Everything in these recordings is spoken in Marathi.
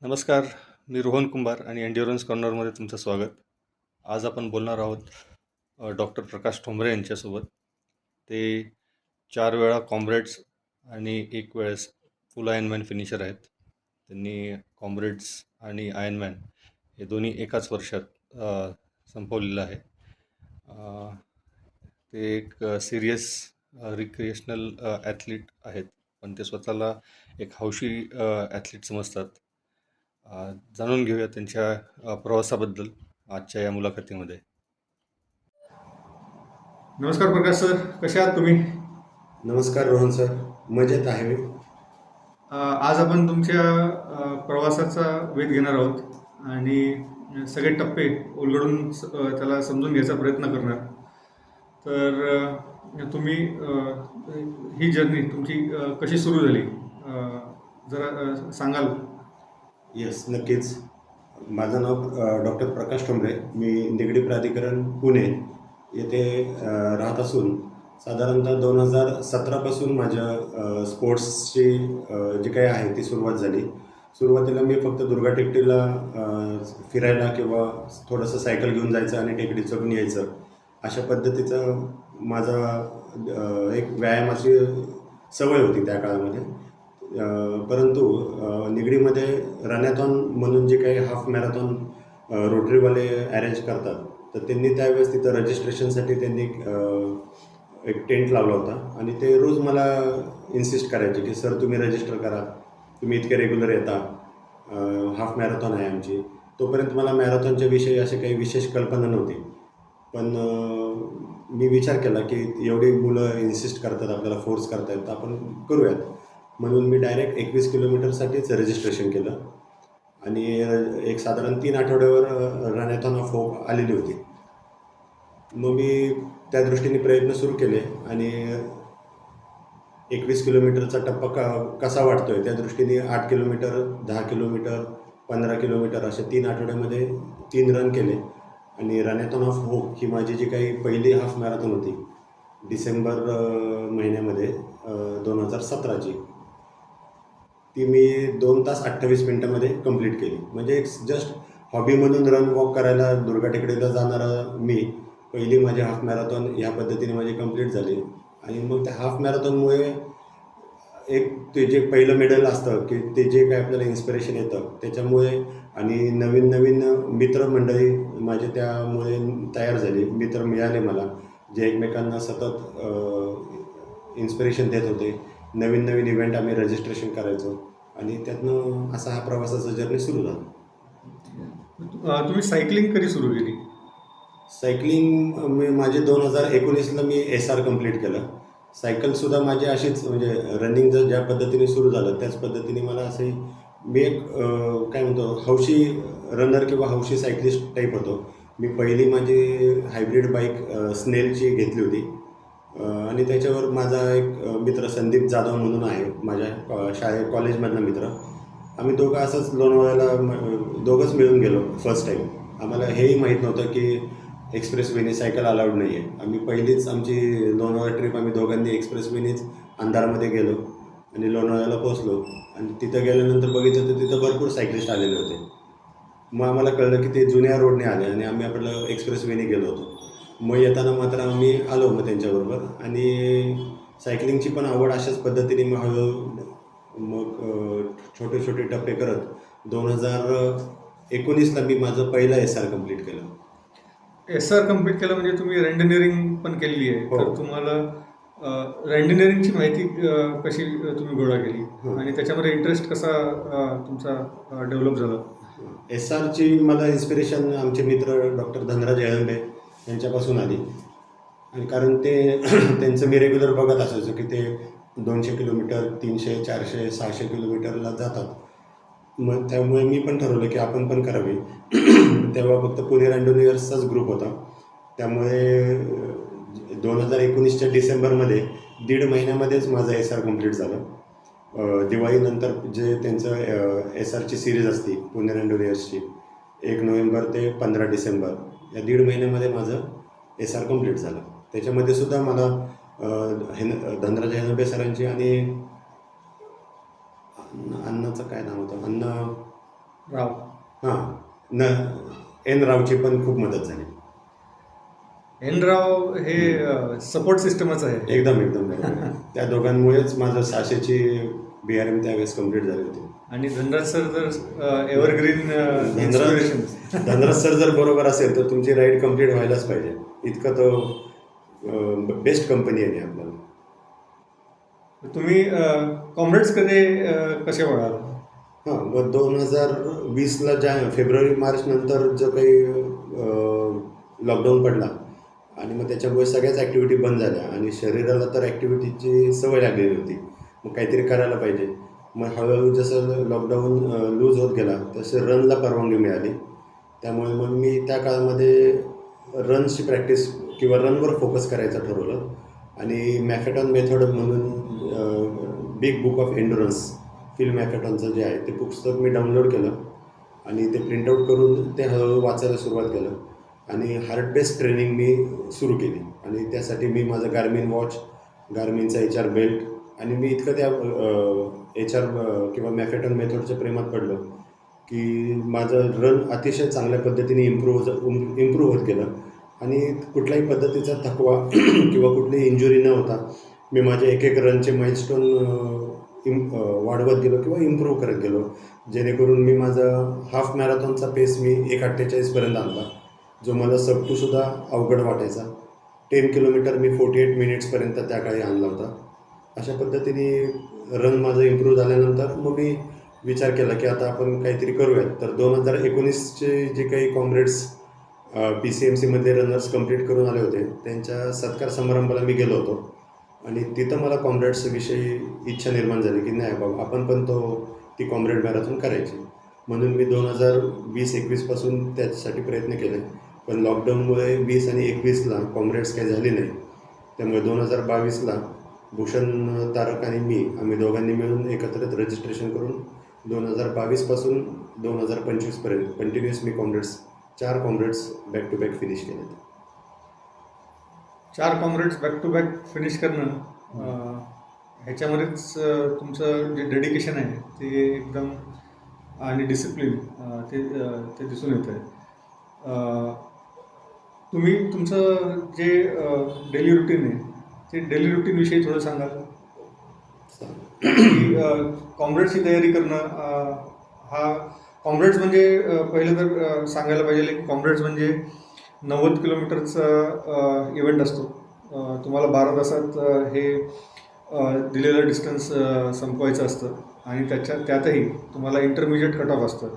नमस्कार. मी रोहन कुंभार आणि एंड्युरन्स कॉर्नरमध्ये तुमचं स्वागत. आज आपण बोलणार आहोत डॉक्टर प्रकाश ठोंबरे यांच्यासोबत. ते 4 वेळा कॉम्रेड्स आणि 1 वेळेस फुल आयर्नमॅन फिनिशर आहेत. त्यांनी कॉम्रेड्स आणि आयर्नमॅन हे दोन्ही एकाच वर्षात संपवलेलं आहे. ते एक सिरियस रिक्रिएशनल ॲथलीट आहेत, पण ते स्वतःला एक हौशी ॲथलीट समजतात. जाणून घेऊया त्यांच्या प्रवासाबद्दल आजच्या या मुलाखतीमध्ये. नमस्कार प्रकाश सर, कसे आहात तुम्ही? नमस्कार रोहन सर, मजेत आहे मी. आज आपण तुमच्या प्रवासाचा वेध घेणार आहोत आणि सगळे टप्पे उलगडून त्याला समजून घ्यायचा प्रयत्न करणार. तर तुम्ही ही जर्नी तुमची कशी सुरू झाली जरा सांगाल? येस, नक्कीच. माझं नाव डॉक्टर प्रकाश ठोंबरे. मी निगडी प्राधिकरण पुणे येथे राहत असून साधारणतः 2017पासून माझ्या स्पोर्ट्सची जी काही आहे ती सुरुवात झाली. सुरुवातीला मी फक्त दुर्गा टेकडीला फिरायला किंवा थोडंसं सायकल घेऊन जायचं आणि टेकडी चढून यायचं, अशा पद्धतीचं माझा एक व्यायामाची सवय होती त्या काळामध्ये. परंतु निगडीमध्ये रनॅथॉन म्हणून जे काही हाफ मॅरेथॉन रोटरीवाले अरेंज करतात, तर त्यांनी त्यावेळेस तिथं रजिस्ट्रेशनसाठी त्यांनी एक टेंट लावला होता आणि ते रोज मला इन्सिस्ट करायचे की सर तुम्ही रजिस्टर करा, तुम्ही इतके रेग्युलर येता, हाफ मॅरेथॉन आहे आमची. तोपर्यंत मला मॅरेथॉनच्या विषयी अशी काही विशेष कल्पना नव्हती. पण मी विचार केला की एवढी मुलं इन्सिस्ट करतात, आपल्याला फोर्स करतायत, तर आपण करूयात. म्हणून मी डायरेक्ट 21 किलोमीटरसाठीच रजिस्ट्रेशन केलं आणि एक साधारण 3 आठवड्यावर रनॅथॉन ऑफ होप आलेली होती. मग मी त्या दृष्टीने प्रयत्न सुरू केले आणि 21 किलोमीटरचा टप्पा कसा वाटतो आहे त्या दृष्टीने 8 किलोमीटर, 10 किलोमीटर, 15 किलोमीटर असे 3 आठवड्यामध्ये 3 रन केले. आणि रनॅथॉन ऑफ होप ही माझी जी काही पहिली हाफ मॅरेथॉन होती डिसेंबर महिन्यामध्ये 2017ची, ती मी 2 तास 28 मिनटामध्ये कंप्लीट केली. म्हणजे एक जस्ट हॉबी म्हणून रन वॉक करायला दुर्गा टेकडीला जाणारा मी पहिली माझी हाफ मॅरेथॉन ह्या पद्धतीने माझी कंप्लीट झाली. आणि मग त्या हाफ मॅरेथॉनमुळे एक ते जे पहिलं मेडल असतं की ते जे काय आपल्याला इन्स्पिरेशन येतं त्याच्यामुळे, आणि नवीन नवीन मित्रमंडळी माझे त्यामुळे तयार झाली, मित्र मिळाले मला जे एकमेकांना सतत इन्स्पिरेशन देत होते. नवीन नवीन इव्हेंट आम्ही रजिस्ट्रेशन करायचो आणि त्यातनं असा हा प्रवासाचा जर्नी सुरू झाला. तुम्ही सायकलिंग कधी सुरू केली? सायकलिंग माझे 2019ला मी SR कंप्लीट केलं. सायकलसुद्धा माझी अशीच, म्हणजे रनिंग जर ज्या पद्धतीने सुरू झालं त्याच पद्धतीने मला असे, मी एक काय म्हणतो, हौशी रनर किंवा हौशी सायकलिस्ट टाईप होतो. मी पहिली माझी हायब्रिड बाईक स्नेलची घेतली होती आणि त्याच्यावर माझा एक मित्र संदीप जाधव म्हणून आहे, माझ्या कॉलेजमधला मित्र. आम्ही दोघं असंच लोणावळ्याला दोघंच मिळून गेलो फर्स्ट टाईम. आम्हाला हेही माहीत नव्हतं की एक्सप्रेसवेने सायकल अलाउड नाही आहे. आम्ही पहिलीच आमची लोणावळा ट्रिप आम्ही दोघांनी एक्सप्रेसवेनेच अंधारामध्ये गेलो आणि लोणावळ्याला पोहोचलो. आणि तिथं गेल्यानंतर बघितलं तर तिथं भरपूर सायकलिस्ट आलेले होते. मग आम्हाला कळलं की ते जुन्या रोडने आले आणि आम्ही आपलं एक्सप्रेसवेने गेलो होतो. मग येताना मात्र आम्ही आलो मग त्यांच्याबरोबर, आणि सायकलिंगची पण आवड अशाच पद्धतीने मग हळूहळू मग छोटे छोटे टप्पे करत 2019ला मी माझं पहिलं SR कंप्लीट केलं. SR कंप्लीट केलं म्हणजे तुम्ही रँडनिअरिंग पण केलेली आहे. हो. तर तुम्हाला रँडनिअरिंगची माहिती कशी तुम्ही गोळा केली आणि त्याच्यामध्ये इंटरेस्ट कसा तुमचा डेव्हलप झाला? SRची मला इन्स्पिरेशन आमचे मित्र डॉक्टर धनराज येळंबे यांच्यापासून आली. आणि कारण ते त्यांचं मी रेग्युलर बघत असायचो की ते 200 किलोमीटर, 300, 400, 600 किलोमीटरला जातात. मग त्यामुळे मी पण ठरवलं की आपण पण करावी. तेव्हा फक्त पुणे रँडोनियर्सचाच ग्रुप होता. त्यामुळे 2019च्या डिसेंबरमध्ये 1.5 महिन्यामध्येच माझं SR कंप्लीट झालं. दिवाळीनंतर जे त्यांचं SRची सिरीज असते पुणे रँडोनियर्सची, 1 नोव्हेंबर ते 15 डिसेंबर या 1.5 महिन्यामध्ये माझं SR कंप्लीट झालं. त्याच्यामध्ये सुद्धा मला धनराज येळंबे सरांची आणि अण्णाचं काय नाव होतं, राव. हां, न एन रावची पण खूप मदत झाली. एन राव हे सपोर्ट सिस्टमच आहे. एकदम एकदम बरोबर आहे. त्या दोघांमुळेच माझं 600ची BRM त्यावेळेस कंप्लीट झाली होती. आणि धनराज सर तर एव्हरग्रीन इन्स्पिरेशन. धनराज सर जर बरोबर असेल तर तुमची राईड कंप्लीट व्हायलाच पाहिजे. इतकं तो बेस्ट कंपनी आहे आपल्याला. तुम्ही कॉम्रेड्सकडे कसे वळाल? हां, मग 2020ला फेब्रुवारी मार्च नंतर जो काही लॉकडाऊन पडला आणि मग त्याच्यामुळे सगळ्याच ॲक्टिव्हिटी बंद झाल्या आणि शरीराला तर ॲक्टिव्हिटीची सवय लागलेली होती. मग काहीतरी करायला पाहिजे. मग हळूहळू जसं लॉकडाऊन लूज होत गेला तसं रनला परवानगी मिळाली. त्यामुळे मग मी त्या काळामध्ये रन्सची प्रॅक्टिस किंवा रनवर फोकस करायचं ठरवलं आणि मॅफेटॉन मेथड म्हणून big book of endurance Phil मॅफेटॉनचं जे आहे ते पुस्तक मी डाउनलोड केलं आणि ते प्रिंटआउट करून ते हळूहळू वाचायला सुरुवात केलं आणि हार्ट बेस्ड ट्रेनिंग मी सुरू केली आणि त्यासाठी मी माझं गार्मिन वॉच, गार्मिनचा HR बेल्ट आणि मी इतकं त्या HR किंवा मॅफेटॉन मेथडच्या प्रेमात पडलो की माझं रन अतिशय चांगल्या पद्धतीने इम्प्रूव्ह होत गेलं आणि कुठल्याही पद्धतीचा थकवा किंवा कुठलीही इंजुरी न होता मी माझे एक एक रनचे माइलस्टोन वाढवत गेलो किंवा इम्प्रूव्ह करत गेलो. जेणेकरून मी माझा हाफ मॅरेथॉनचा पेस मी 1:48पर्यंत आणला, जो मला सब टूसुद्धा अवघड वाटायचा. 10 किलोमीटर मी 48 मिनिट्सपर्यंत त्या काळी आणला होता. अशा पद्धतीने रन माझं इम्प्रूव्ह झाल्यानंतर मग मी विचार केला की आता आपण काहीतरी करूयात. तर 2019चे जे काही कॉम्रेड्स PCMCमध्ये रनर्स कंप्लीट करून आले होते त्यांच्या सत्कार समारंभाला मी गेलो होतो आणि तिथं मला कॉम्रेड्सविषयी इच्छा निर्माण झाली की नाही बाबा आपण पण ती कॉम्रेड मॅरेथॉन करायची. म्हणून मी 2020-21पासून त्याच्यासाठी प्रयत्न केले. पण लॉकडाऊनमुळे 20 आणि 21ला कॉम्रेड्स काही झाली नाही. त्यामुळे 2022ला भूषण तारक आणि आम्ही दोघांनी मिळून एकत्रित रजिस्ट्रेशन करून 2022पासून 2025पर्यंत कंटिन्युअस मी 4 Comrades back to back finish केले. 4 Comrades back to back finish करणं ह्याच्यामध्येच तुमचं जे डेडिकेशन आहे ते एकदम आणि डिसिप्लिन ते दिसून येतं आहे. तुम्ही तुमचं जे डेली रुटीन आहे ते डेली रुटीनविषयी थोडं सांगाल की कॉम्रेड्सची तयारी करणं हा कॉम्रेड्स म्हणजे पहिलं तर सांगायला पाहिजे की कॉम्रेड्स म्हणजे 90 किलोमीटरचा इव्हेंट असतो. तुम्हाला 12 तासात हे दिलेलं डिस्टन्स संपवायचं असतं आणि त्यातही तुम्हाला इंटरमिजिएट कट ऑफ असतं.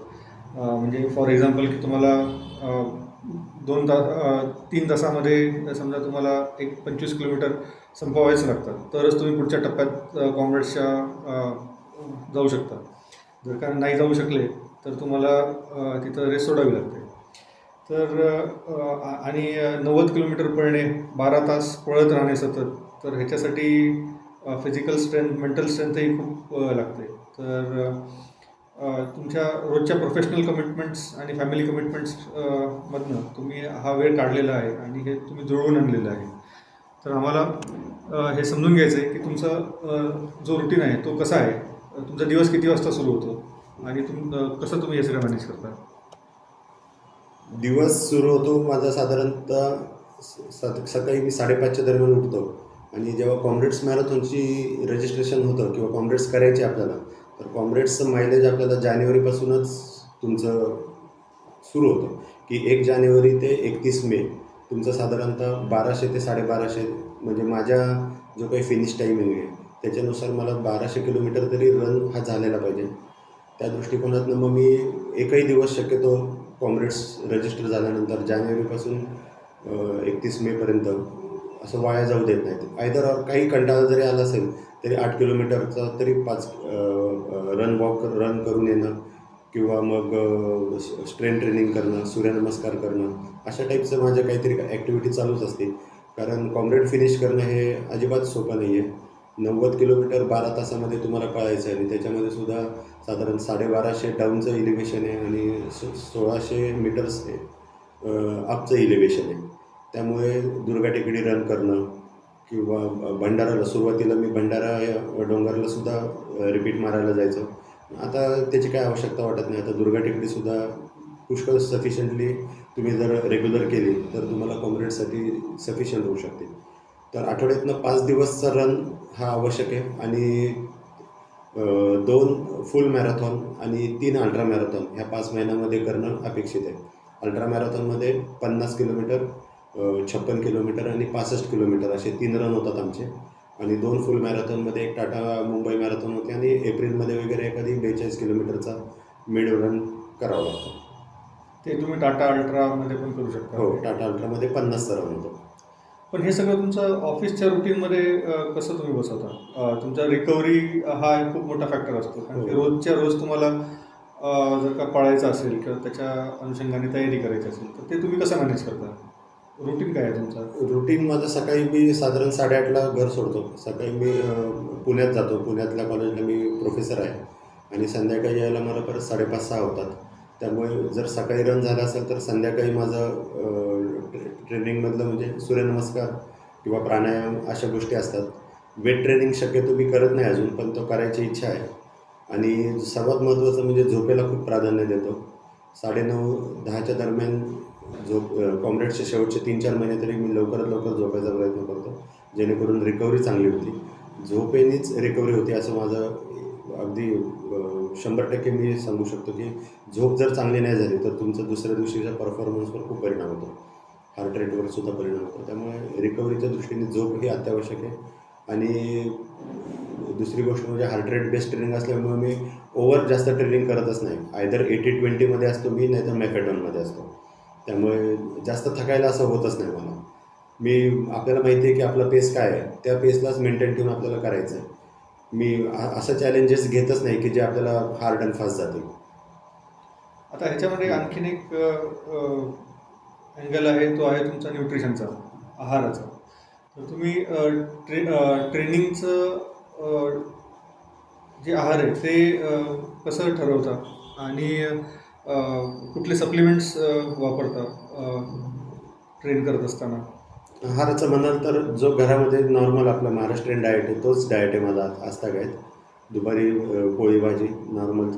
म्हणजे फॉर एक्झाम्पल की तुम्हाला 3 तासामध्ये समजा तुम्हाला एक 25 किलोमीटर संपवायचं लागतं तरच तुम्ही पुढच्या टप्प्यात कॉम्रेड्सच्या जाऊ शकता. जर का नाही जाऊ शकले तर तुम्हाला तिथं रेस सोडावी लागते. तर आणि 90 किलोमीटर पळणे, 12 तास पळत राहणे सतत, तर ह्याच्यासाठी फिजिकल स्ट्रेंथ, मेंटल स्ट्रेंथही खूप लागते. तर तुमच्या रोजच्या प्रोफेशनल कमिटमेंट्स आणि फॅमिली कमिटमेंट्स मधनं तुम्ही हा वेळ काढलेला आहे आणि हे तुम्ही जुळवून आणलेलं आहे. तर आम्हाला हे समजून घ्यायचं आहे की तुमचं जो रुटीन आहे तो कसा आहे, तुमचा दिवस किती वाजता सुरू होतो आणि कसं तुम्ही हे सगळं मॅनेज करता. दिवस सुरू होतो माझा साधारणतः सकाळी मी 5:30च्या दरम्यान उठतो आणि जेव्हा कॉम्रेड्स मॅरेथॉनची रजिस्ट्रेशन होतं किंवा कॉम्रेड्स करायचे आपल्याला, तर कॉम्रेड्सचं मायलेज आपल्याला जानेवारीपासूनच तुमचं सुरू होतं की 1 जानेवारी ते 31 मे तुमचं साधारणतः 1200 ते 1250 म्हणजे माझ्या जो काही फिनिश टायमिंग आहे त्याच्यानुसार मला 1200 किलोमीटर तरी रन हा झालेला पाहिजे. त्या दृष्टिकोनातनं मग मी एकही दिवस शक्यतो कॉम्रेड्स रजिस्टर झाल्यानंतर जानेवारीपासून 31 मेपर्यंत असं वाया जाऊ देत नाहीत. आयदर काही कंटाळा जरी आला असेल तरी 8 किलोमीटरचा तरी 5 रन करून येणं किंवा मग स्ट्रेंथ ट्रेनिंग करणं, सूर्यनमस्कार करणं, अशा टाईपचं माझ्या काहीतरी ॲक्टिव्हिटी चालूच असते. कारण कॉम्रेड फिनिश करणं हे अजिबात सोपं नाही आहे. 90 किलोमीटर 12 तासामध्ये तुम्हाला पळायचं आहे आणि त्याच्यामध्ये सुद्धा साधारण 1250 डाऊनचं इलिव्हेशन आहे आणि 1600 मीटर्स अपचं इलिव्हेशन आहे. त्यामुळे दुर्गा टेकडी रन करणं किंवा भंडाराला सुरुवातीला मी भंडारा या डोंगरला सुद्धा रिपीट मारायला जायचो. आता त्याची काय आवश्यकता वाटत नाही. आता दुर्गा टेकडीसुद्धा पुष्कळ सफिशियंटली तुम्ही जर रेग्युलर केली तर तुम्हाला कॉम्रेडसाठी सफिशियंट होऊ शकते. तर आठवड्यातनं 5 दिवसचा रन हा आवश्यक आहे आणि 2 फुल मॅरेथॉन आणि 3 अल्ट्रा मॅरेथॉन ह्या 5 महिन्यामध्ये करणं अपेक्षित आहे. अल्ट्रा मॅरेथॉनमध्ये 50 किलोमीटर, 56 किलोमीटर आणि 65 किलोमीटर असे 3 रन होतात आमचे. आणि 2 फुल मॅरेथॉनमध्ये एक टाटा मुंबई मॅरेथॉन होते आणि एप्रिलमध्ये वगैरे एखादी 42 किलोमीटरचा मिड रन करावा लागतो. ते तुम्ही टाटा अल्ट्रामध्ये पण करू शकता. हो, टाटा अल्ट्रामध्ये 50चा रन होतो. पण हे सगळं तुमचं ऑफिसच्या रुटीनमध्ये कसं तुम्ही बसवता? तुमचा रिकव्हरी हा एक खूप मोठा फॅक्टर असतो. कारण की हो. रोजच्या रोज तुम्हाला जर का पळायचं असेल किंवा त्याच्या अनुषंगाने तयारी करायची असेल, तर ते तुम्ही कसं मॅनेज करता? रुटीन काय आहे तुमचं? रुटीन माझं सकाळी मी साधारण 8:30ला घर सोडतो. सकाळी मी पुण्यात जातो. पुण्यातल्या कॉलेजला मी प्रोफेसर आहे आणि संध्याकाळी यायला मला परत 5:30-6 होतात. त्यामुळे जर सकाळी रन झाला असेल तर संध्याकाळी माझं ट्रेनिंगमधलं म्हणजे सूर्यनमस्कार किंवा प्राणायाम अशा गोष्टी असतात. वेट ट्रेनिंग शक्यतो मी करत नाही अजून, पण तो करायची इच्छा आहे. आणि सर्वात महत्त्वाचं म्हणजे झोपेला खूप प्राधान्य देतो. 9:30-10च्या दरम्यान कॉम्रेड्सचे शेवटचे 3-4 महिने तरी मी लवकरात लवकर झोपायचा प्रयत्न करतो, जेणेकरून रिकव्हरी चांगली होती. झोपेनेच रिकव्हरी होती असं माझं अगदी 100% मी सांगू शकतो, की झोप जर चांगली नाही झाली तर तुमचा दुसऱ्या दिवशीच्या परफॉर्मन्सवर खूप परिणाम होतो. हार्ट रेटवर सुद्धा परिणाम होतो. त्यामुळे रिकव्हरीच्या दृष्टीने झोप ही अत्यावश्यक आहे. आणि दुसरी गोष्ट म्हणजे हार्ट रेट बेस्ड ट्रेनिंग असल्यामुळे मी ओव्हर जास्त ट्रेनिंग करतच नाही. आयदर 80-20मध्ये असतो मी, नाहीतर मॅफॅडॉनमध्ये असतो. त्यामुळे जास्त थकायला असं होतच नाही मला. आपल्याला माहिती आहे की आपला पेस काय आहे, त्या पेसलाच मेंटेन ठेवून आपल्याला करायचं आहे. मी असं चॅलेंजेस घेतच नाही की जे आपल्याला हार्ड अँड फास्ट जातील. आता ह्याच्यामध्ये आणखीन एक अँगल आहे, तो आहे तुमचा न्यूट्रिशनचा, आहाराचा. तर तुम्ही ट्रेनिंगचं जे आहार आहे ते कसं ठरवता आणि कुठले सप्लिमेंट्स वापरता ट्रेन करत असताना? आहाराचं म्हणाल तर जो घरामध्ये नॉर्मल आपला महाराष्ट्रीयन डाएट आहे तोच डाएट आहे माझा आजतागायत. दुपारी पोळी भाजी नॉर्मल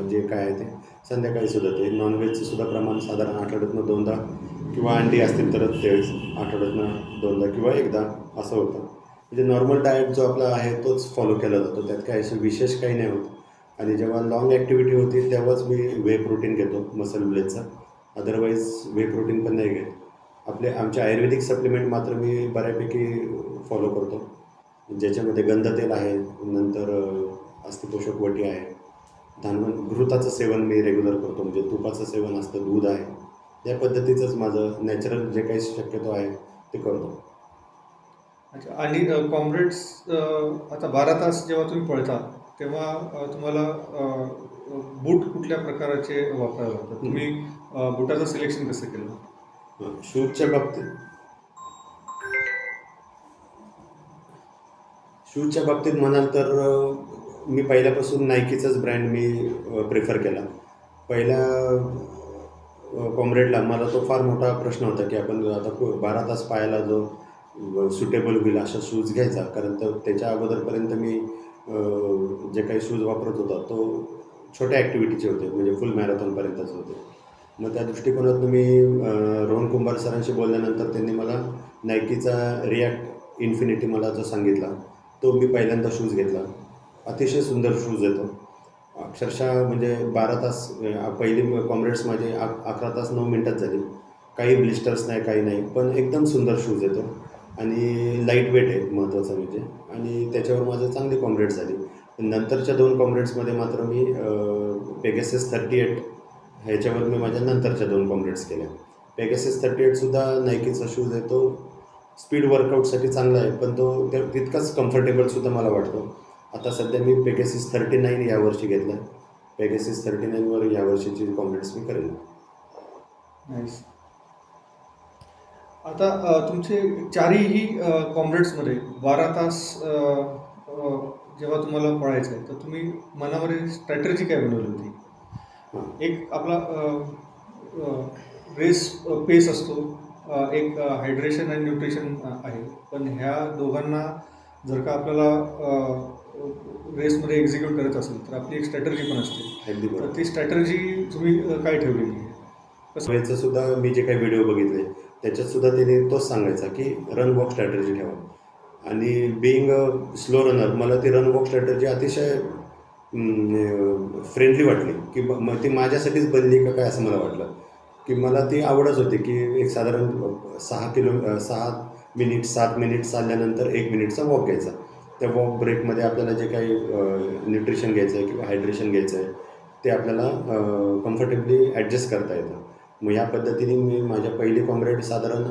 जे काय आहे ते. संध्याकाळीसुद्धा ते. नॉनव्हेजचं सुद्धा प्रमाण साधारण आठवड्यातनं 2दा किंवा अंडी असतील तर तेच आठवड्यातनं 2दा किंवा 1दा असं होतं. म्हणजे नॉर्मल डाएट जो आपला आहे तोच फॉलो केला जातो. त्यात काय असं विशेष काही नाही होत. आणि जेव्हा लाँग ॲक्टिव्हिटी होती तेव्हाच मी व्हे प्रोटीन घेतो मसल ब्लेजचा. अदरवाईज व्हे प्रोटीन पण नाही घेत. आमचे आयुर्वेदिक सप्लिमेंट मात्र मी बऱ्यापैकी फॉलो करतो. ज्याच्यामध्ये गंधतेल आहे, नंतर अस्थिपोषक वटी आहे, घृताचं सेवन मी रेग्युलर करतो. म्हणजे तुपाचं सेवन असतं, दूध आहे. या पद्धतीचंच माझं नॅचरल जे काही शक्यतो आहे ते करतो. अच्छा. आणि कॉम्रेड्स आता 12 तास जेव्हा तुम्ही पळता, तेव्हा तुम्हाला बूट कुठल्या प्रकारचे वापरावे लागतात? तुम्ही बुटाचं सिलेक्शन कसं केलं? शूजच्या बाबतीत शूजच्या बाबतीत म्हणाल तर मी पहिल्यापासून नायकीचाच ब्रँड मी प्रिफर केला. पहिल्या कॉम्रेडला मला तो फार मोठा प्रश्न होता की आपण आता 12 तास पायाला जो सुटेबल होईल अशा शूज घ्यायचा. कारण तर त्याच्या अगोदरपर्यंत मी जे काही शूज वापरत होता तो छोट्या ॲक्टिव्हिटीचे होते, म्हणजे फुल मॅरेथॉनपर्यंतच होते. मग त्या दृष्टिकोनातून मी रोहन कुंभार सरांशी बोलल्यानंतर त्यांनी मला नायकीचा रिॲक्ट इन्फिनिटी मला जो सांगितला तो मी पहिल्यांदा शूज घेतला. अतिशय सुंदर शूज येतो. अक्षरशः म्हणजे 12 तास पहिली कॉम्रेड्स माझे 11 तास 9 मिनटात झाली. काही ब्लिस्टर्स नाही, काही नाही. पण एकदम सुंदर शूज येतो आणि लाईट वेट आहे महत्त्वाचं म्हणजे. आणि त्याच्यावर माझं चांगली कॉम्रेड्स झाली. नंतरच्या 2 कॉम्रेड्समध्ये मात्र मी पेगासस 38 ह्याच्यावर मी माझ्या नंतरच्या 2 कॉम्रेड्स केल्या. पेगासस 38सुद्धा नायकीचा शूज आहे. तो स्पीड वर्कआउटसाठी चांगला आहे, पण तो तितकाच कम्फर्टेबलसुद्धा मला वाटतो. आता सध्या मी पेगासस 39 यावर्षी घेतला आहे. पेगासस 39वर यावर्षीची कॉम्रेड्स मी करेन. नाईस. आता तुमचे चारही कॉम्रेड्समध्ये 12 तास जेव्हा तुम्हाला पळायचं आहे, तर तुम्ही मनामध्ये स्ट्रॅटेजी काय बनवली होती? हां. एक आपला रेस पेस असतो, एक हायड्रेशन आणि न्यूट्रिशन आहे. पण ह्या दोघांना जर का आपल्याला रेसमध्ये एक्झिक्यूट करायचं असेल तर आपली एक स्ट्रॅटर्जी पण असते. अगदी तर बरोबर. ती स्ट्रॅटर्जी तुम्ही काय ठेवलेली आहे? कसं? वेळचं सुद्धा मी जे काही व्हिडिओ बघितले त्याच्यात सुद्धा त्याने तोच सांगायचा की रन वॉक स्ट्रॅटर्जी ठेवा. आणि बिईंग अ स्लो रनर मला ती रन वॉक स्ट्रॅटर्जी अतिशय फ्रेंडली वाटली, की मग ती माझ्यासाठीच बनली का काय असं मला वाटलं. की मला ती आवडच होती की एक साधारण 6 मिनिट 7 मिनिट चालल्यानंतर 1 मिनिटचा वॉक घ्यायचा. त्या वॉक ब्रेकमध्ये आपल्याला जे काही न्यूट्रिशन घ्यायचं आहे किंवा हायड्रेशन घ्यायचं आहे ते आपल्याला कम्फर्टेबली ॲडजस्ट करता येतं. मग या पद्धतीने मी माझ्या पहिली कॉम्रेड साधारण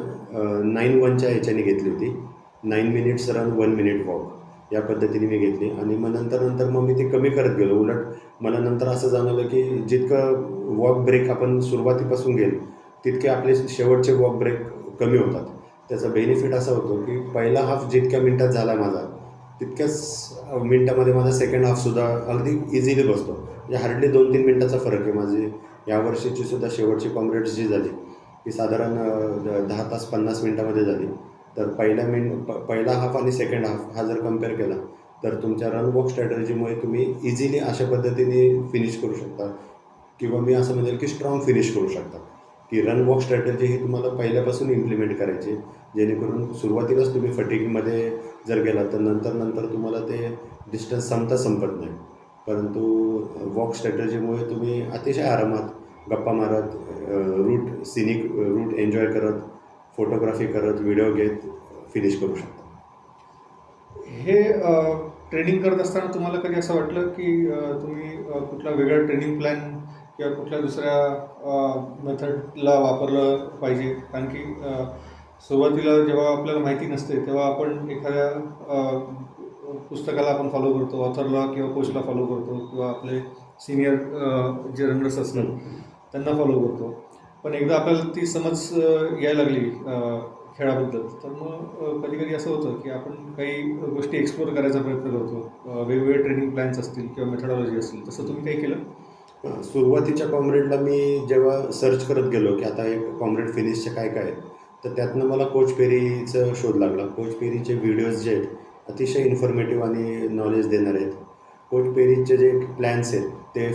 9-1च्या ह्याच्याने घेतली होती. 9 मिनिट्स रन 1 मिनिट वॉक या पद्धतीने मी घेतली. आणि मग नंतर मग मी ते कमी करत गेलो. उलट मला नंतर असं जाणवलं की जितकं वॉक ब्रेक आपण सुरुवातीपासून घेईल तितके आपले शेवटचे वॉक ब्रेक कमी होतात. त्याचा बेनिफिट असा होतो की पहिला हाफ जितक्या मिनटात झाला माझा तितक्याच मिनटामध्ये माझा सेकंड हाफसुद्धा अगदी इझिली बसतो. म्हणजे हार्डली 2-3 मिनटाचा फरक आहे. माझी यावर्षीची सुद्धा शेवटची कॉम्रेड्स जी झाली ती साधारण 10 तास 50 मिनटामध्ये झाली. तर पहिला हाफ आणि सेकंड हाफ हा जर कम्पेअर केला तर तुमच्या रन वॉक स्ट्रॅटर्जीमुळे तुम्ही इझिली अशा पद्धतीने फिनिश करू शकता. किंवा मी असं म्हणेल की स्ट्रॉंग फिनिश करू शकता. की रन वॉक स्ट्रॅटर्जी ही तुम्हाला पहिल्यापासून इम्प्लिमेंट करायची, जेणेकरून सुरुवातीलाच तुम्ही फटिगमध्ये जर गेला तर नंतर तुम्हाला ते डिस्टन्स संपत नाही. परंतु वॉक स्ट्रॅटर्जीमुळे तुम्ही अतिशय आरामात गप्पा मारत, सिनिक रूट एन्जॉय करत, फोटोग्राफी करत, व्हिडिओ घेत फिनिश करू शकता. हे ट्रेनिंग करत असताना तुम्हाला कधी असं वाटलं की तुम्ही कुठला वेगळा ट्रेनिंग प्लॅन किंवा कुठल्या दुसऱ्या मेथडला वापरलं पाहिजे? कारण की सुरुवातीला जेव्हा आपल्याला माहिती नसते तेव्हा आपण एखाद्या पुस्तकाला आपण फॉलो करतो, ऑथरला किंवा कोचला फॉलो करतो किंवा आपले सिनियर जे रनर्स असतात त्यांना फॉलो करतो. पण एकदा आपल्याला ती समज यायला लागली खेळाबद्दल तर मग कधी कधी असं होतं की आपण काही गोष्टी एक्सप्लोर करायचा प्रयत्न करतो. वेगवेगळे ट्रेनिंग प्लॅन्स असतील किंवा मेथडॉलॉजी असतील. तसं तुम्ही काही केलं? सुरुवातीच्या कॉम्रेडला मी जेव्हा सर्च करत गेलो की आता एक कॉम्रेड फिनिशचे काय काय आहेत, तर त्यातनं मला कोच पेरीचं शोध लागला. कोच पेरीचे व्हिडिओज जे आहेत अतिशय इन्फॉर्मेटिव्ह आणि नॉलेज देणारे आहेत. कोच पेरीचे जे प्लॅन्स आहेत ते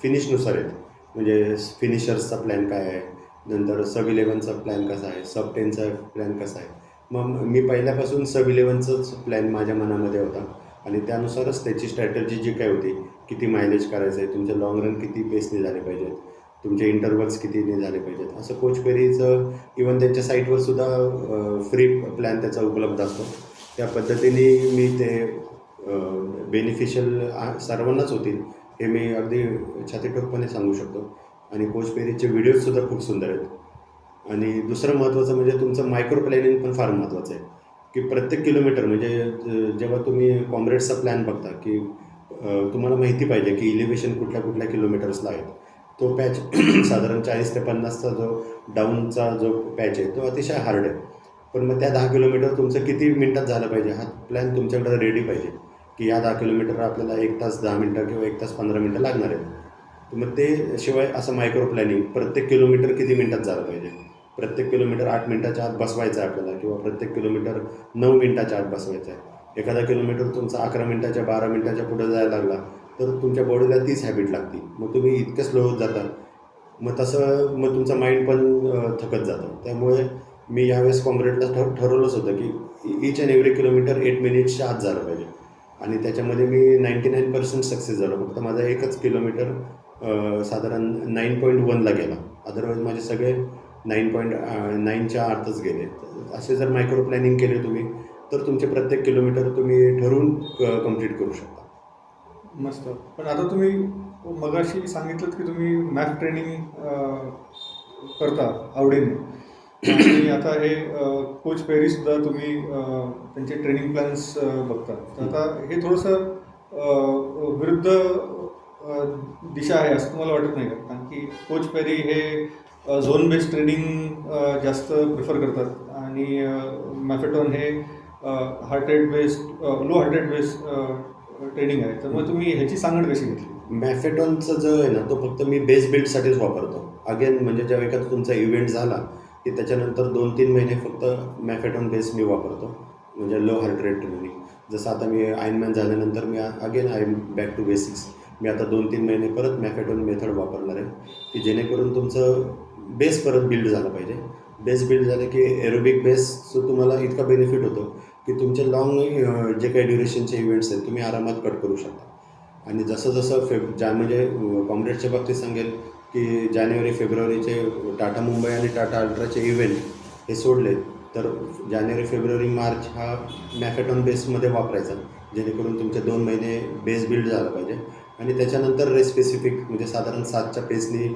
फिनिशनुसार आहेत. म्हणजे फिनिशर्सचा प्लॅन काय आहे, नंतर सब 11चा प्लॅन कसा आहे, सब 10चा प्लॅन कसा आहे. मग मी पहिल्यापासून सब 11चाच प्लॅन माझ्या मनामध्ये होता आणि त्यानुसारच त्याची स्ट्रॅटर्जी जी काय होती, किती मायलेज करायचं आहे, तुमचे लाँग रन किती पेसने झाले पाहिजेत, तुमचे इंटरवल्स कितीने झाले पाहिजेत, असं कोच पेरीचं इवन त्यांच्या साईटवर सुद्धा फ्री प्लॅन त्याचा उपलब्ध असतो. त्या पद्धतीने मी ते बेनिफिशियल सर्वांनाच होतील हे मी अगदी छातीठोकपणे सांगू शकतो. आणि कोच पेरीचे व्हिडिओजसुद्धा खूप सुंदर आहेत. आणि दुसरं महत्त्वाचं म्हणजे तुमचं मायक्रो प्लॅनिंग पण फार महत्त्वाचं आहे. की प्रत्येक किलोमीटर म्हणजे जेव्हा तुम्ही कॉम्रेड्सचा प्लॅन बघता की तुम्हाला माहिती पाहिजे की इलिव्हेशन कुठल्या किलोमीटर्सला आहे. तो पॅच साधारण 40 ते 50चा जो डाऊनचा जो पॅच आहे तो अतिशय हार्ड आहे. पण मग त्या 10 किलोमीटर तुमचं किती मिनटात झालं पाहिजे हा प्लॅन तुमच्याकडे रेडी पाहिजे. की या 10 किलोमीटर आपल्याला 1 तास 10 मिनटं किंवा 1 तास 15 मिनटं लागणार आहेत. तर मग ते शिवाय असं मायक्रो प्लॅनिंग प्रत्येक किलोमीटर किती मिनटात झालं पाहिजे. प्रत्येक किलोमीटर 8 मिनटाच्या आत बसवायचं आहे आपल्याला किंवा प्रत्येक किलोमीटर 9 मिनटाच्या आत बसवायचं आहे. एखादा किलोमीटर तुमचा 11 मिनटाच्या 12 मिनटाच्या पुढे जायला लागला तर तुमच्या बॉडीला तीच हॅबिट लागते. मग तुम्ही इतकं स्लो होत जाता. मग तुमचं माइंड पण थकत जातं. त्यामुळे मी यावेळेस कॉम्रेडला ठरवलंच होतं की ईच अँड एव्हरी किलोमीटर 8 मिनिट्सच्या आत झालं पाहिजे. आणि त्याच्यामध्ये मी 99% सक्सेस झालो. फक्त माझा एकच किलोमीटर साधारण 9.1ला गेला. अदरवाईज माझे सगळे 9.9च्या आतच गेले. असे जर मायक्रो प्लॅनिंग केले तुम्ही तर तुमचे प्रत्येक किलोमीटर तुम्ही ठरवून कंप्लीट करू शकता. मस्त. पण आता तुम्ही मगाशी सांगितलं की तुम्ही मॅथ ट्रेनिंग करता आवडीने आणि आता हे कोच पेरीसुद्धा तुम्ही त्यांचे ट्रेनिंग प्लॅन्स बघता. तर आता हे थोडंसं विरुद्ध दिशा आहे असं तुम्हाला वाटत नाही का? कारण की कोच पेरी हे झोन बेस्ड ट्रेनिंग जास्त प्रिफर करतात आणि मॅफेटॉन हे heart rate based low heart rate based training आहे. तर मग तुम्ही ह्याची सांगड कशी घेतली? मॅफेटॉनचं जो आहे ना तो फक्त मी बेस बिल्डसाठीच वापरतो. अगेन म्हणजे जेव्हा एखादा तुमचा इव्हेंट झाला की त्याच्यानंतर 2-3 महिने फक्त मॅफेटॉन बेस मी वापरतो. म्हणजे लो हार्ट रेट ट्रेनिंग. जसं आता मी आयर्नमॅन झाल्यानंतर मी again I am back to basics. मी आता 2-3 महिने परत मॅफेटोन मेथड वापरणार आहे, की जेणेकरून तुमचं बेस परत बिल्ड झालं पाहिजे. बेस बिल्ड झालं की एरोबिक बेसचं तुम्हाला इतका बेनिफिट होतो की तुमचे लाँग जे काही ड्युरेशनचे इव्हेंट्स आहेत तुम्ही आरामात कट करू शकता. आणि जसं जसं म्हणजे कॉम्रेड्सच्या बाबतीत सांगेल की जानेवारी फेब्रुवारीचे टाटा मुंबई आणि टाटा अल्ट्राचे इव्हेंट हे सोडले तर जानेवारी फेब्रुवारी मार्च हा मॅफेटॉन बेसमध्ये वापरायचा, जेणेकरून तुमचे 2 महिने बेस बिल्ड झाला पाहिजे. आणि त्याच्यानंतर रेस स्पेसिफिक म्हणजे साधारण 7च्या पेसनी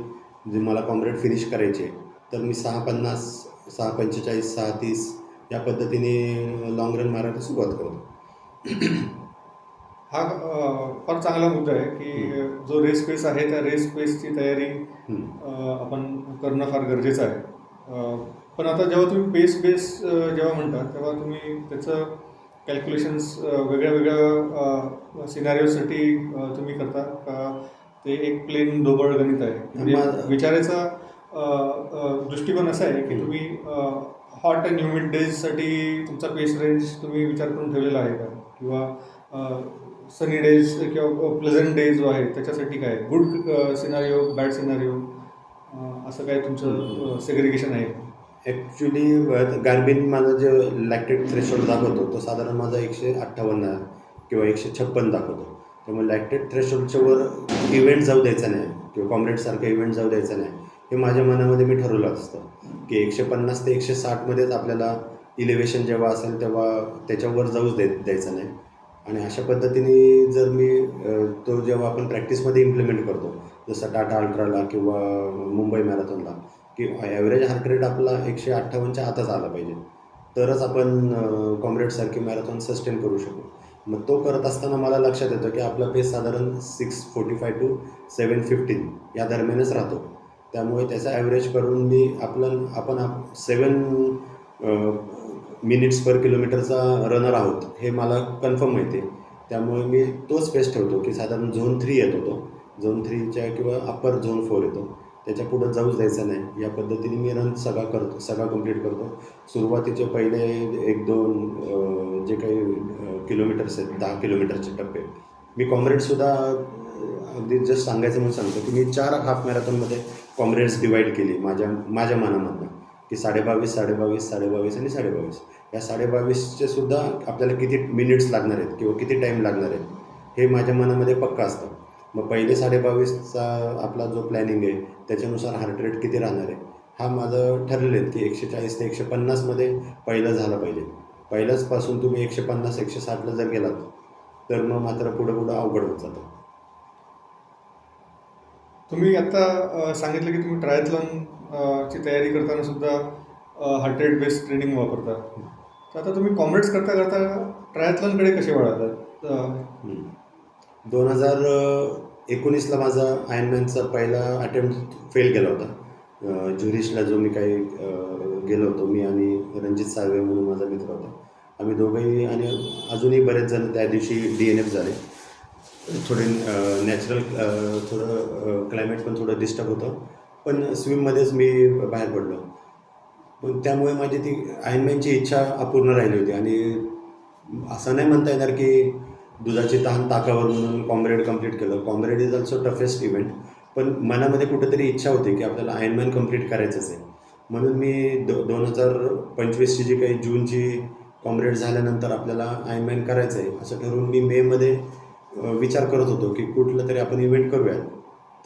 जे मला कॉम्रेड फिनिश करायचे तर मी 6:50, 6:45, 6:30 या पद्धतीने लाँग रन मारायला सुरुवात करतो. हा फार चांगला मुद्दा आहे की जो रेस पेस आहे त्या रेस पेसची तयारी आपण करणं फार गरजेचं आहे. पण आता जेव्हा तुम्ही पेस जेव्हा म्हणता तेव्हा तुम्ही त्याचं कॅल्क्युलेशन्स वेगळ्या वेगळ्या सिनारिओसाठी तुम्ही करता का ते एक प्लेन ढोबळ गणित आहे? म्हणजे विचारायचा दृष्टिकोन असा आहे की तुम्ही हॉट अँड ह्युमिड डेजसाठी तुमचा पेस रेंज तुम्ही विचार करून ठेवलेला आहे का? किंवा सनी डेज किंवा प्लेझंट डे जो आहे त्याच्यासाठी काय गुड सिनारिओ बॅड सिनारिओ असं काय तुमचं सेग्रिगेशन आहे? ॲक्च्युली गार्बिन माझं जे लॅक्टेट थ्रेशोल्ड दाखवतो तो साधारण माझा 158 किंवा 156 दाखवतो. त्यामुळे लॅक्टेट थ्रेशोल्डच्या वर इव्हेंट जाऊ द्यायचा नाही किंवा कॉम्रेडसारखा इव्हेंट जाऊ द्यायचा नाही, हे माझ्या मनामध्ये मी ठरवलं असतं की 150 ते 160मध्येच आपल्याला इलेव्हेशन जेव्हा असेल तेव्हा त्याच्यावर जाऊच द्यायचं नाही. आणि अशा पद्धतीने जर मी तो जेव्हा आपण प्रॅक्टिसमध्ये इम्प्लिमेंट करतो जसं टाटा अल्ट्राला किंवा मुंबई मॅरेथॉनला की ॲव्हरेज हार्ट रेट आपला 158च्या आतच आला पाहिजे, तरच आपण कॉम्रेडसारखी मॅरेथॉन सस्टेन करू शकू. मग तो करत असताना मला लक्षात येतं की आपला पेस साधारण 6:45 to 7:15 या दरम्यानच राहतो. त्यामुळे त्याचा ॲव्हरेज करून मी आपण 7 मिनिट्स पर किलोमीटरचा रनर आहोत हे मला कन्फर्म माहिती आहे. त्यामुळे मी तोच पेस ठेवतो की साधारण झोन 3 येतो तो. झोन 3च्या किंवा अप्पर झोन 4 येतो. त्याच्या पुढं जाऊच द्यायचं नाही. या पद्धतीने मी रन सगळा कंप्लीट करतो. सुरुवातीचे पहिले 1-2 जे काही किलोमीटर्स आहेत 10 किलोमीटरचे टप्पे मी कॉम्रेड्ससुद्धा अगदी जस्ट सांगायचं म्हणून सांगतो की मी 4 हाफ मॅरेथॉनमध्ये कॉम्रेड्स डिवाईड केली माझ्या मनामधनं की 22.5, 22.5, 22.5 आणि 22.5. या 22.5चे सुद्धा आपल्याला किती मिनिट्स लागणार आहेत किंवा किती टाईम लागणार आहे हे माझ्या मनामध्ये पक्का असतं. मग पहिले 22.5चा आपला जो प्लॅनिंग आहे त्याच्यानुसार हार्ट रेट किती राहणार आहे हा माझं ठरलेलं आहे की 140 ते 150मध्ये पहिलं झालं पाहिजे. पहिल्याचपासून तुम्ही 150, 160ला जर गेलात तर मग मात्र पुढं अवघड होत जातं. तुम्ही आता सांगितलं की तुम्ही ट्रायथलॉन ची तयारी करताना सुद्धा हार्ट रेट बेस्ड ट्रेनिंग वापरता. तर आता तुम्ही कॉम्रेड्स करता ट्रायथलॉनकडे कसे वळालात? 2019ला माझा आयर्नमॅनचा पहिला अटेम्प्ट फेल गेला होता. ज्युरिशला जो मी काही गेलो होतो मी आणि रणजित साळवे म्हणून माझा मित्र होता. आम्ही दोघंही आणि अजूनही बरेच जण त्या दिवशी DNF झाले. थोडे नॅचरल थोडं क्लायमेट पण थोडं डिस्टर्ब होतं, पण स्विममध्येच मी बाहेर पडलो. पण त्यामुळे माझी ती आयर्नमॅनची इच्छा अपूर्ण राहिली होती. आणि असं नाही म्हणता येणार की दुधाची तहान ताकावर म्हणून कॉम्रेड कंप्लीट केलं. Comrade is also toughest event, पण मनामध्ये कुठेतरी इच्छा होती की आपल्याला आयर्नमॅन कंप्लीट करायचंच आहे. म्हणून मी 2025ची जी काही जूनची कॉम्रेड झाल्यानंतर आपल्याला आयर्नमॅन करायचं आहे असं ठरवून मी मेमध्ये विचार करत होतो की कुठलं तरी आपण इव्हेंट करूयात.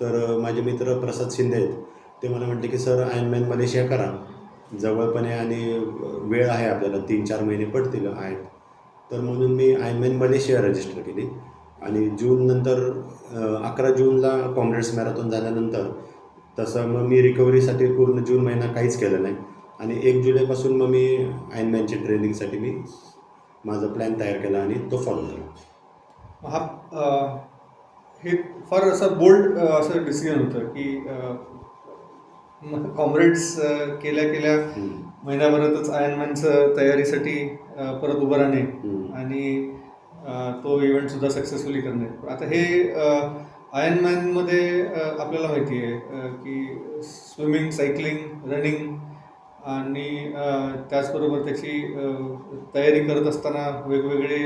तर माझे मित्र प्रसाद शिंदे आहेत, ते मला म्हटले की सर आयर्नमॅन मलेशिया करा, जवळ पण आहे आणि वेळ आहे आपल्याला 3-4 महिने पडतील आहेत. तर म्हणून मी आयर्नमॅन मलेशिया रजिस्टर केली. आणि नंतर 11 जूनला कॉम्रेड्स मॅरेथॉन झाल्यानंतर तसं मग मी रिकव्हरीसाठी पूर्ण जून महिना काहीच केलं नाही. आणि 1 जुलैपासून मग मी आयर्नमॅनची ट्रेनिंगसाठी मी माझा प्लॅन तयार केला आणि तो फॉलो केला. हा हे फार असं बोल्ड असं डिसिजन होतं की कॉम्रेड्स केल्या महिन्याभरातच आयर्नमॅनचं तयारीसाठी परत उभं राहणे आणि तो इव्हेंटसुद्धा सक्सेसफुली करणे. आता हे आयर्नमॅनमध्ये आपल्याला माहिती आहे की स्विमिंग, सायकलिंग, रनिंग आणि त्याचबरोबर त्याची तयारी करत असताना वेगवेगळे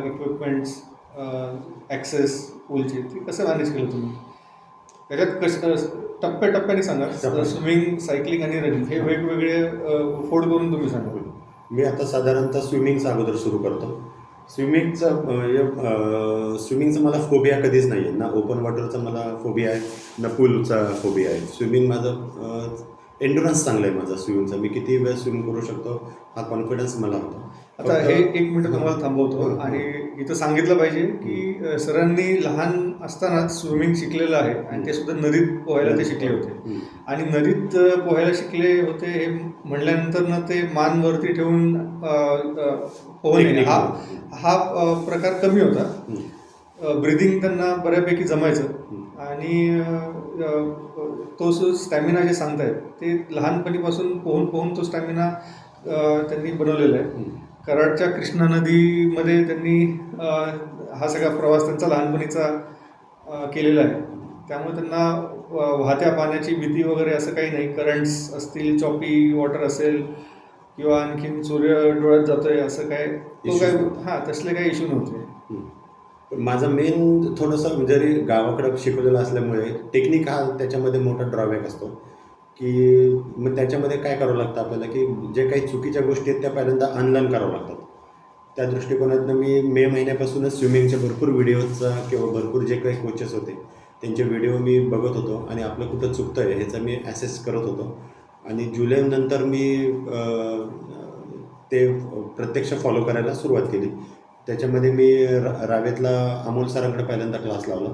इक्विपमेंट्स, ॲक्सेस पूलचे, ते कसं मॅनेज केलं तुम्ही? त्याच्यात टप्प्याटप्प्याने सांगा. स्विमिंग, सायकलिंग आणि रनिंग हे वेगवेगळे फोड करून तुम्ही सांगा. मी आता साधारणतः स्विमिंगचा अगोदर सुरू करतो. स्विमिंगचं मला फोबिया कधीच नाही आहे. ना ओपन वॉटरचा मला फोबिया आहे, ना पूलचा फोबिया आहे. स्विमिंग माझं एन्ड्युरन्स चांगला आहे माझा स्विमिंगचा. मी किती वेळ स्विम करू शकतो हा कॉन्फिडन्स मला होता. आता हे 1 मिनिट तुम्हाला थांबवतो. आणि इथं सांगितलं पाहिजे की सरांनी लहान असतानाच स्विमिंग शिकलेलं आहे आणि ते सुद्धा नदीत पोहायला ते शिकले होते. आणि नदीत पोहायला शिकले होते हे म्हणल्यानंतर ना ते मान वरती ठेवून पोहणे हा प्रकार कमी होता. ब्रिदिंग त्यांना बऱ्यापैकी जमायचं आणि तो जो स्टॅमिना जे सांगतायत ते लहानपणीपासून पोहून तो स्टॅमिना त्यांनी बनवलेला आहे. कराडच्या कृष्णा नदीमध्ये त्यांनी हा सगळा प्रवास त्यांचा लहानपणीचा केलेला आहे. त्यामुळे त्यांना वाहत्या पाण्याची भीती वगैरे असं काही नाही. करंट्स असतील, चॉपी वॉटर असेल किंवा आणखीन सूर्य डोळ्यात जातोय असं काय तसले काही इश्यू नव्हते. माझा मेन थोडंसं जरी गावाकडं शिकवलेलं असल्यामुळे टेक्निक हा त्याच्यामध्ये मोठा ड्रॉबॅक असतो की मग त्याच्यामध्ये काय करावं लागतं आपल्याला की जे काही चुकीच्या गोष्टी आहेत त्या पहिल्यांदा अनलर्न करावं लागतात. त्या दृष्टिकोनातनं मी मे महिन्यापासूनच स्विमिंगचे भरपूर व्हिडिओचा किंवा भरपूर जे काही कोचेस होते त्यांचे व्हिडिओ मी बघत होतो आणि आपलं कुठं चुकतं आहे ह्याचा मी ॲसेस करत होतो. आणि जुलैनंतर मी ते प्रत्यक्ष फॉलो करायला सुरुवात केली. त्याच्यामध्ये मी रावेतला अमोल सरांकडे पहिल्यांदा क्लास लावला.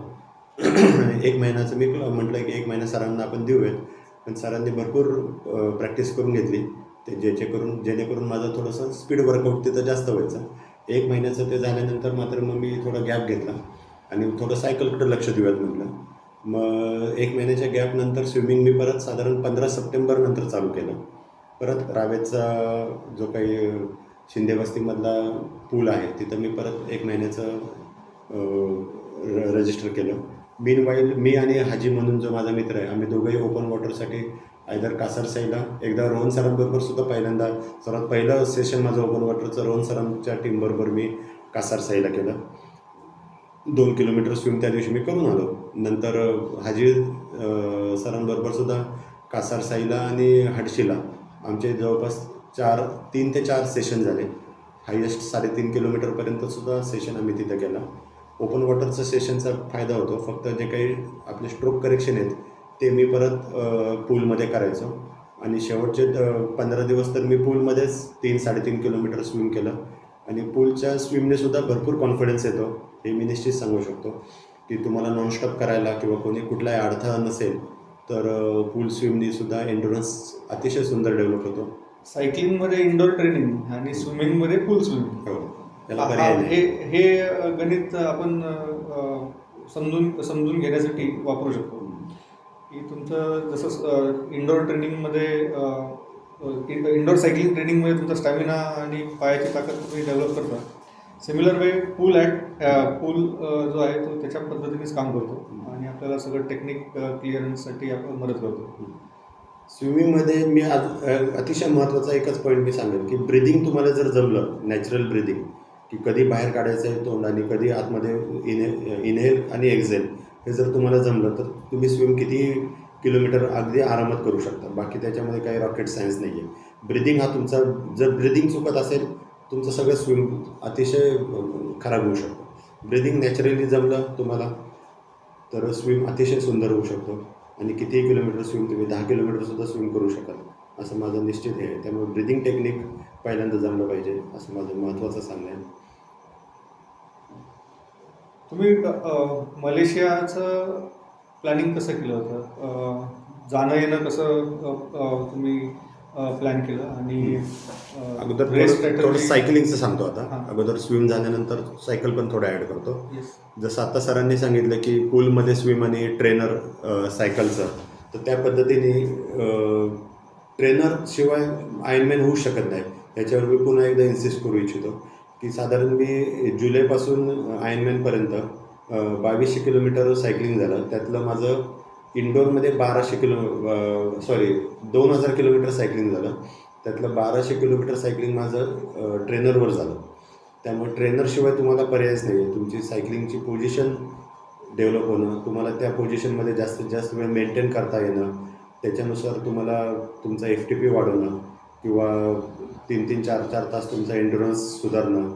1 महिन्याचं मी म्हटलं की 1 महिना सरांना आपण देऊयात. पण सरांनी भरपूर प्रॅक्टिस करून घेतली ते जेणेकरून माझं थोडंसं स्पीड वर्कआउट तिथं जास्त व्हायचं. 1 महिन्याचं ते झाल्यानंतर मात्र मग मी थोडा गॅप घेतला आणि थोडं सायकलकडे लक्ष देऊयात म्हटलं. मग 1 महिन्याच्या गॅपनंतर स्विमिंग मी परत साधारण 15 सप्टेंबरनंतर चालू केलं. परत रावेतचा जो काही शिंदे वस्तीमधला पूल आहे तिथं मी परत 1 महिन्याचं रजिस्टर केलं. मीनवाईल मी आणि हाजी म्हणून जो माझा मित्र आहे आम्ही दोघंही ओपन वॉटरसाठी आयदर कासारसाईला, एकदा रोहन सरांबरोबर सुद्धा पहिल्यांदा सर्वात पहिलं सेशन माझं ओपन वॉटरचं रोहन सरांच्या टीमबरोबर मी कासारसाईला केलं. 2 किलोमीटर स्विम त्या दिवशी मी करून आलो. नंतर हाजी सरांबरोबर सुद्धा कासारसाईला आणि हडशीला आमचे जवळपास 3 ते 4 सेशन झाले. हायेस्ट 3.5 किलोमीटरपर्यंतसुद्धा सेशन आम्ही तिथं केला. ओपन वॉटरचं सेशनचा फायदा होतो फक्त जे काही आपले स्ट्रोक करेक्शन आहेत ते मी परत पूलमध्ये करायचो. आणि शेवटचे 15 दिवस तर मी पूलमध्येच 3-3.5 किलोमीटर स्विम केलं. आणि पूलच्या स्विमनेसुद्धा भरपूर कॉन्फिडन्स येतो हे मी निश्चित सांगू शकतो की तुम्हाला नॉनस्टॉप करायला किंवा कोणी कुठलाही अडथळा नसेल तर पूल स्विमनीसुद्धा एन्ड्युरन्स अतिशय सुंदर डेव्हलप होतो. सायकलिंगमध्ये इंडोर ट्रेनिंग आणि स्विमिंगमध्ये पूल स्विमिंग, हो, त्याला पर्याय नाही. हे गणित आपण समजून घेण्यासाठी वापरू शकतो की तुमचं जसं इंडोर ट्रेनिंगमध्ये इंडोर सायकलिंग ट्रेनिंगमध्ये तुमचा स्टॅमिना आणि पायाची ताकद तुम्ही डेव्हलप करता. सिमिलर वे पूल जो आहे तो त्याच्या पद्धतीनेच काम करतो आणि आपल्याला सगळं टेक्निक क्लिअरन्ससाठी आपण मदत करतो. स्विमिंगमध्ये मी अतिशय महत्त्वाचा एकच पॉईंट मी सांगेन की ब्रिदिंग तुम्हाला जर जमलं, नॅचरल ब्रिदिंग की कधी बाहेर काढायचं आहे तोंड आणि कधी आतमध्ये इनहेल आणि एक्झेल हे जर तुम्हाला जमलं तर तुम्ही स्विम किती किलोमीटर अगदी आरामात करू शकता. बाकी त्याच्यामध्ये काही रॉकेट सायन्स नाही आहे. ब्रिदिंग हा तुमचा जर ब्रिदिंग चुकत असेल तुमचं सगळं स्विम अतिशय खराब होऊ शकतो. ब्रिदिंग नॅचरली जमलं तुम्हाला तर स्विम अतिशय सुंदर होऊ शकतो आणि कितीही किलोमीटर स्विम तुम्ही 10 किलोमीटरसुद्धा स्विम करू शकाल असं माझं निश्चित आहे. त्यामुळे ब्रिदिंग टेक्निक पहिल्यांदा जमलं पाहिजे असं माझं महत्त्वाचं सांगणं आहे. तुम्ही मलेशियाचं प्लॅनिंग कसं केलं होतं? जाणं येणं कसं तुम्ही प्लॅन केलं? आणि अगोदर थोडं सायकलिंगचं सांगतो आता. अगोदर स्विम झाल्यानंतर सायकल पण थोडं ॲड करतो. जसं आता सरांनी सांगितलं की पूलमध्ये स्विम आणि ट्रेनर सायकलचं, तर त्या पद्धतीने ट्रेनरशिवाय आयर्नमॅन होऊ शकत नाही. याच्यावर मी पुन्हा एकदा इन्सिस्ट करू इच्छितो की साधारण मी जुलैपासून आयर्नमॅनपर्यंत 2200 किलोमीटर सायकलिंग झालं. त्यातलं माझं इंडोरमध्ये 2000 किलोमीटर सायकलिंग झालं. त्यातलं 1200 किलोमीटर सायकलिंग माझं ट्रेनरवर झालं. त्यामुळे ट्रेनरशिवाय तुम्हाला पर्यायच नाही आहे. तुमची सायकलिंगची पोझिशन डेव्हलप होणं, तुम्हाला त्या पोझिशनमध्ये जास्तीत जास्त वेळ मेंटेन करता येणं, त्याच्यानुसार तुम्हाला तुमचा FTP वाढवणं किंवा 3-3, 4-4 तास तुमचा एन्ड्युरन्स सुधारणं,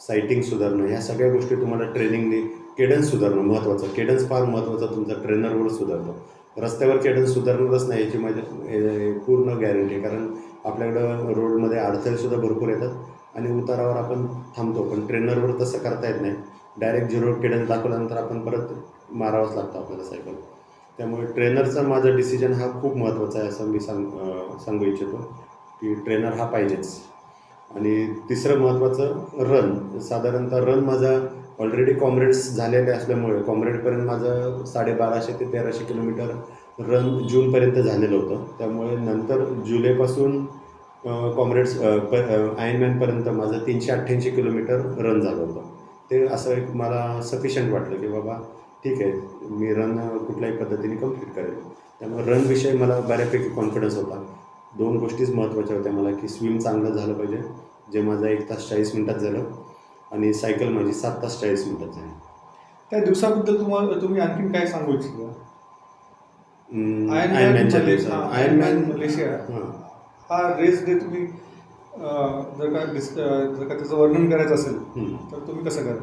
सायटिंग सुधारणं, ह्या सगळ्या गोष्टी तुम्हाला ट्रेनिंगने केडन्स सुधारणं महत्त्वाचं. केडन्स फार महत्त्वाचा तुमचा ट्रेनरवर सुधारतो. रस्त्यावर केडन्स सुधारणारच नाही याची माझी पूर्ण गॅरंटी आहे. कारण आपल्याकडं रोडमध्ये अडथळेसुद्धा भरपूर येतात आणि उतारावर आपण थांबतो, पण ट्रेनरवर तसं करता येत नाही. डायरेक्ट 0 केडन्स दाखवल्यानंतर आपण परत मारावंच लागतं आपल्याला सायकल. त्यामुळे ट्रेनरचा माझा डिसिजन हा खूप महत्त्वाचा आहे असं मी सांगू इच्छितो की ट्रेनर हा पाहिजेच. आणि तिसरं महत्त्वाचं रन. साधारणतः रन माझा ऑलरेडी कॉम्रेड्स झालेले असल्यामुळे कॉम्रेडपर्यंत माझं 1250 ते 1300 किलोमीटर रन जूनपर्यंत झालेलं होतं. त्यामुळे नंतर जुलैपासून कॉम्रेड्स आयर्नमॅनपर्यंत माझं 388 किलोमीटर रन झालं होतं. ते असं एक मला सफिशियंट वाटलं की बाबा ठीक आहे, मी रन कुठल्याही पद्धतीने कंप्लीट करेल. त्यामुळे रनविषयी मला बऱ्यापैकी कॉन्फिडन्स होता. 2 गोष्टीच महत्त्वाच्या होत्या मला की स्विम चांगलं झालं पाहिजे, जे माझं 1 तास 40 मिनटात झालं, आणि सायकल माझी 7 तास 40 मिनटात झाली. त्या दिवसाबद्दल तुम्ही आणखीन काय सांगू इच्छिता? आयर्नमॅनच्या दिवसात आयर्नमॅन मलेशिया हां हा रेस डे तुम्ही जर का त्याचं वर्णन करायचं असेल तर तुम्ही कसं कराल?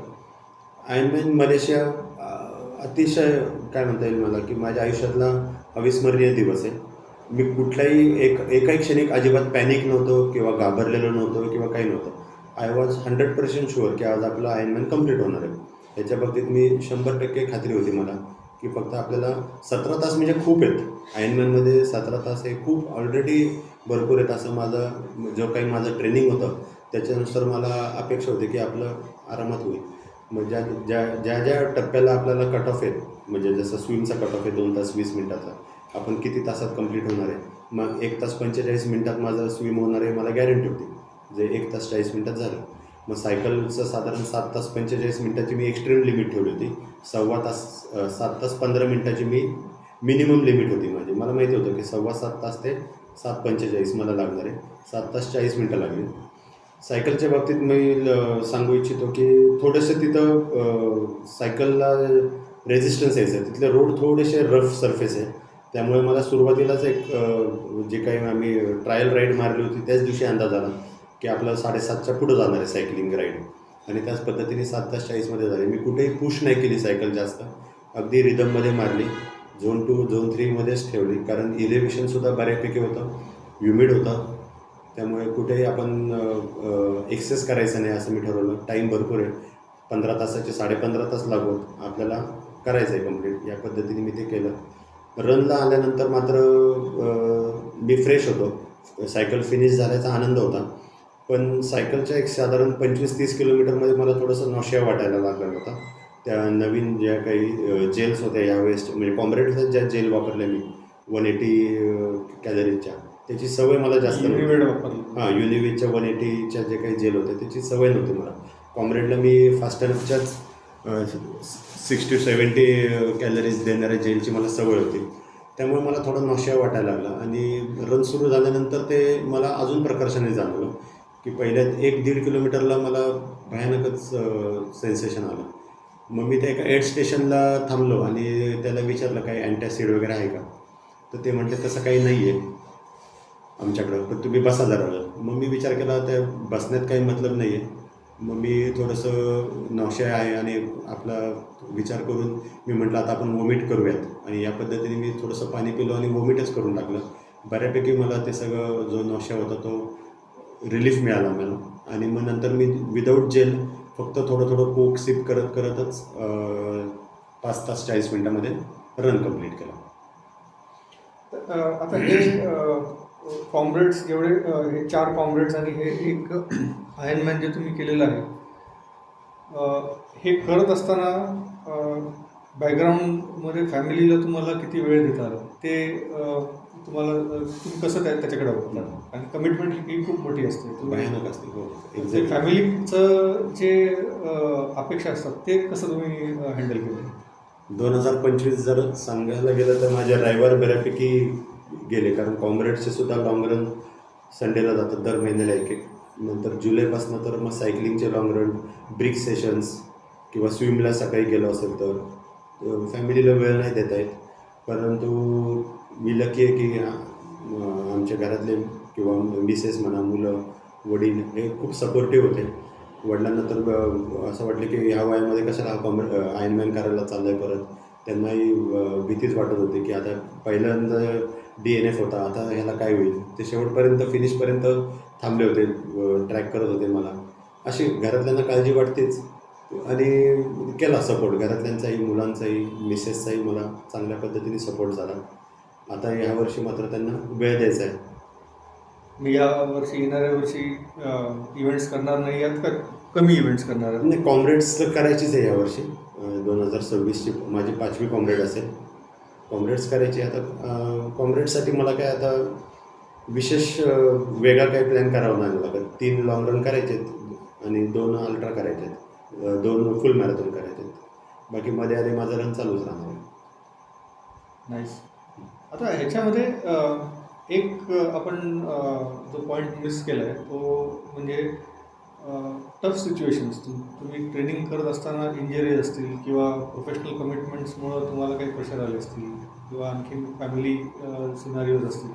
आयर्नमॅन मलेशिया अतिशय काय म्हणता येईल मला की माझ्या आयुष्यातला अविस्मरणीय दिवस आहे. मी कुठल्याही एकाही क्षणिक अजिबात पॅनिक नव्हतो किंवा घाबरलेलो नव्हतो किंवा काही नव्हतं. आय वॉज 100% शुअर की आज आपलं आयर्नमॅन कंप्लीट होणार आहे. याच्या बाबतीत मी 100% खात्री होती मला की फक्त आपल्याला 17 तास म्हणजे खूप आहेत. आयर्नमॅनमध्ये 17 तास हे खूप ऑलरेडी भरपूर आहेत असं माझं ट्रेनिंग होतं त्याच्यानुसार मला अपेक्षा होती की आपलं आरामात होईल. मग ज्या टप्प्याला आपल्याला कट ऑफ आहेत, म्हणजे जसं स्विमचा कट ऑफ आहे 2 तास 20 मिनटाचा, आपण किती तासात कंप्लीट होणार आहे. मग 1 तास 45 मिनटात माझं स्विम होणार आहे मला गॅरंटी होती, जे 1 तास 40 मिनटात झालं. मग सायकलचं साधारण 7 तास 45 मिनटाची मी एक्स्ट्रीम लिमिट ठेवली होती. 7 तास 15 मिनटाची मी मिनिमम लिमिट होती माझी. मला माहिती होतं की 7.25 तास ते 7:45 मला लागणार आहे. 7 तास 40 मिनटं लागली. सायकलच्या बाबतीत मी सांगू इच्छितो की थोडंसं तिथं सायकलला रेझिस्टन्स यायचं. तिथले रोड थोडेसे रफ सरफेस आहे. त्यामुळे मला सुरुवातीलाच जे काही आम्ही ट्रायल राईड मारली होती त्याच दिवशी अंदाज आला की आपलं 7:30च्या पुढं जाणार आहे सायकलिंग राईड. आणि त्याच पद्धतीने 7 तास 40मध्ये झाले. मी कुठेही पुश नाही केली सायकल जास्त, अगदी रिदममध्ये मारली. झोन 2 झोन 3मध्येच ठेवली, कारण इलेव्हेशनसुद्धा बऱ्यापैकी होतं, ह्युमिड होतं. त्यामुळे कुठेही आपण एक्सेस करायचं नाही असं मी ठरवलं. टाईम भरपूर आहे, 15 तासाचे 15.5 तास लागून आपल्याला करायचं आहे कंप्लीट. या पद्धतीने मी ते केलं. रनला आल्यानंतर मात्र मी फ्रेश होतो. सायकल फिनिश झाल्याचा आनंद होता, पण सायकलच्या एक साधारण 25-30 किलोमीटरमध्ये मला थोडंसं नॉशिया वाटायला लागला होता. त्या नवीन ज्या काही जेल्स होत्या यावेळेस, म्हणजे कॉम्रेडच्या ज्या जेल वापरल्या मी 180 कॅलरीजच्या, त्याची सवय मला जास्त वेळ नव्हती. वापरली. युनिवेजच्या 180च्या जे काही जेल होत्या त्याची सवय नव्हती मला. कॉम्रेडला मी फास्ट एनफच्याच 60-70 कॅलरीज देणाऱ्या जेलची मला सवय होती. त्यामुळे मला थोडा नॉशिया वाटायला लागला. आणि रन सुरू झाल्यानंतर ते मला अजून प्रकर्षाने जाणवलं की पहिल्या 1-1.5 किलोमीटरला मला भयानकच सेन्सेशन आलं. मग मी त्या एका एड स्टेशनला थांबलो आणि त्याला विचारलं काही अँटॅसिड वगैरे आहे का. तर ते म्हटले तसं काही नाही आहे आमच्याकडं, पण तुम्ही बसा जरा. मग मी विचार केला त्या बसण्यात काही मतलब नाही आहे. मग मी थोडंसं नॉशिया आहे आणि आपला विचार करून मी म्हटलं आता आपण वॉमिट करूयात, आणि या पद्धतीने मी थोडंसं पाणी पिलो आणि वॉमिटच करून टाकलं. बऱ्यापैकी मला ते सगळं जो नॉशिया होता तो रिलीफ मिळाला मला. आणि मग नंतर मी विदाऊट जेल फक्त थोडं कोक सिप करतच 5 तास 40 मिनटामध्ये रन कंप्लीट केला. आता हे कॉम्रेड्स एवढे हे 4 कॉम्रेड्स आणि हे एक आयर्नमॅन जे तुम्ही केलेलं आहे, हे करत असताना बॅकग्राऊंडमध्ये फॅमिलीला तुम्हाला किती वेळ देता आला ते तुम्ही कसं त्याच्याकडे बघता? आणि कमिटमेंट ही खूप मोठी असते. भयानक असते. हो, ते एक्झॅक्ट. फॅमिलीचं जे अपेक्षा असतात ते कसं तुम्ही हँडल केलं? 2025 जर सांगायला गेलं तर माझे ड्रायव्हर बऱ्यापैकी गेले, कारण कॉम्रेडचे सुद्धा लॉंग रन संडेला जातात दर महिन्याला एक एक. नंतर जुलैपासून तर मग सायकलिंगचे लॉंग रन, ब्रिक सेशन्स किंवा स्विमला सकाळी गेलो असेल तर फॅमिलीला वेळ नाही देता येत. परंतु मी लकी आहे की आमच्या घरातले किंवा मिसेस म्हणा, मुलं, वडील हे खूप सपोर्टिव्ह होते. वडिलांना तर असं वाटलं की ह्या वयामध्ये कशाला हा आयर्नमॅन करायला चाललं आहे परत. त्यांनाही भीतीच वाटत होती की आता पहिल्यांदा DNF होता, आता ह्याला काय होईल. ते शेवटपर्यंत फिनिशपर्यंत थांबले होते, ट्रॅक करत होते मला. अशी घरातल्यांना काळजी वाटतेच आणि केला सपोर्ट घरातल्यांचाही, मुलांचाही, मिसेसचाही मला चांगल्या पद्धतीने सपोर्ट झाला. आता ह्या वर्षी मात्र त्यांना वेळ द्यायचा आहे. मी या वर्षी येणाऱ्या वर्षी इव्हेंट्स करणार नाही आहात का कमी इव्हेंट्स करणार आहात? नाही, कॉम्रेड्स तर करायचीच आहे यावर्षी. 2026ची माझी 5वी कॉम्रेड असेल. कॉम्रेड्स करायची. आता कॉम्रेडसाठी मला काय आता विशेष वेगळा काही प्लॅन करावा नाही लागत. 3 लाँग रन करायचे आहेत आणि 2 अल्ट्रा करायचे आहेत, 2 फुल मॅरेथॉन करायचे आहेत. बाकी मध्ये आधी माझा रन चालूच राहणार आहे. नाईस. आता ह्याच्यामध्ये एक आपण जो पॉईंट मिस केला आहे तो म्हणजे टफ सिच्युएशन्स. तुम्ही ट्रेनिंग करत असताना इंजरीज असतील किंवा प्रोफेशनल कमिटमेंट्समुळं तुम्हाला काही प्रेशर आले असतील किंवा आणखी फॅमिली सिनारिओज असतील.